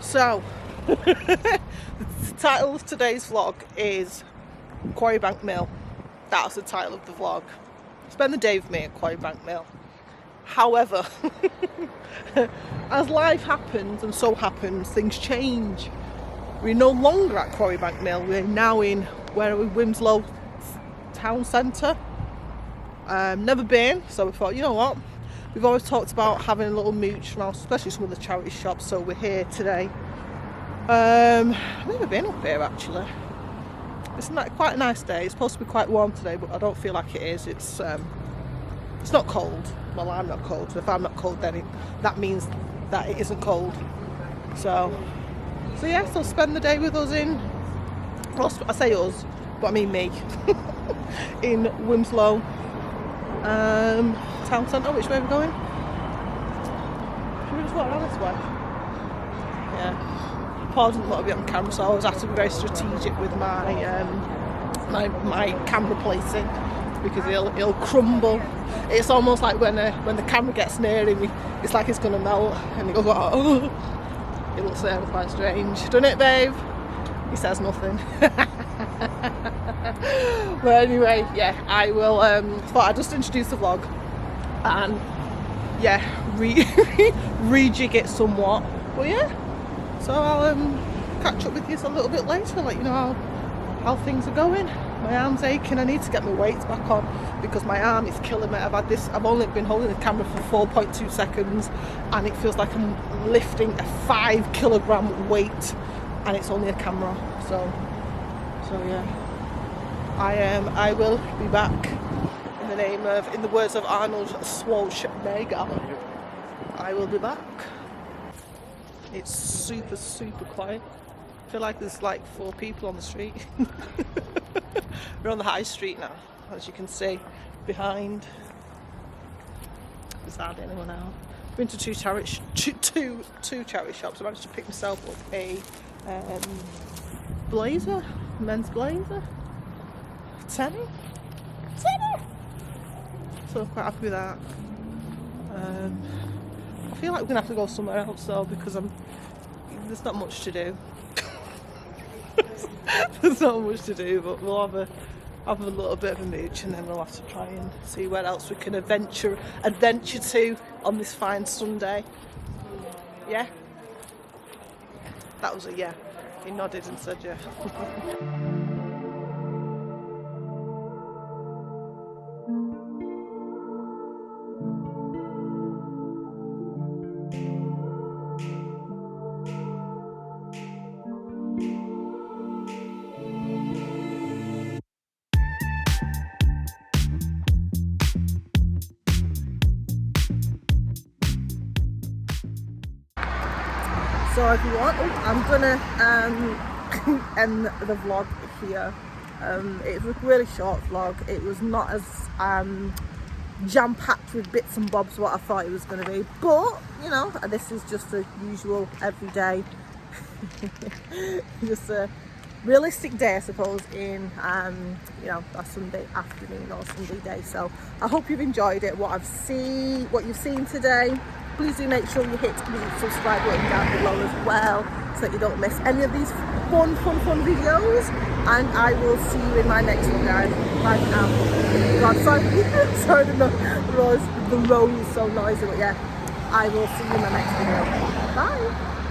So, the title of today's vlog is Quarrybank Mill. That's the title of the vlog. Spend the day with me at Quarrybank Mill. However, as life happens, and so happens, things change. We're no longer at Quarrybank Mill. We're now in, where are we, Wilmslow Town Centre. Never been, so we thought, you know what? We've always talked about having a little mooch around, especially some of the charity shops, so we're here today. I've never been up here actually. It's quite a nice day. It's supposed to be quite warm today, but I don't feel like it is. It's not cold. Well, I'm not cold. So if I'm not cold, then that means that it isn't cold. So yeah, so spend the day with us in, well, I say us, but I mean me, in Wilmslow Town Centre. Which way are we going? Should we just walk around this way? Yeah. Paul didn't want to be on camera, so I always have to be very strategic with my camera placing, because it'll crumble. It's almost like when the camera gets near him, it's like it's going to melt, and he goes, oh. It looks quite strange, doesn't it, babe? He says nothing. But anyway, yeah, I will. Thought I'd just introduce the vlog and yeah, rejig it somewhat. But yeah, so I'll catch up with you a little bit later, let you know how things are going. My arm's aching. I need to get my weights back on because my arm is killing me. I've only been holding the camera for 4.2 seconds, and it feels like I'm lifting a 5 kilogram weight, and it's only a camera. So yeah, I will be back in the words of Arnold Schwarzenegger. I will be back. It's super quiet. I feel like there's like 4 people on the street. We're on the high street now, as you can see behind. There's hardly anyone out. Been to two charity shops. I managed to pick myself up a blazer, men's blazer, tenner. So I'm quite happy with that. I feel like we're gonna have to go somewhere else though, because there's not much to do. There's not much to do, but we'll have a little bit of a mooch, and then we'll have to try and see where else we can adventure to on this fine Sunday. Yeah? That was a yeah. He nodded and said yeah. So everyone, I'm gonna end the vlog here. It was a really short vlog. It was not as jam-packed with bits and bobs what I thought it was going to be, but you know, this is just the usual everyday just a realistic day, I suppose, in you know, a Sunday afternoon or Sunday day. So I hope you've enjoyed it. What you've seen today. Please do make sure you hit the subscribe button down below as well, so that you don't miss any of these fun videos. And I will see you in my next one, guys. Bye for now. God, sorry, sorry, the road is so noisy, but yeah, I will see you in my next video. Bye.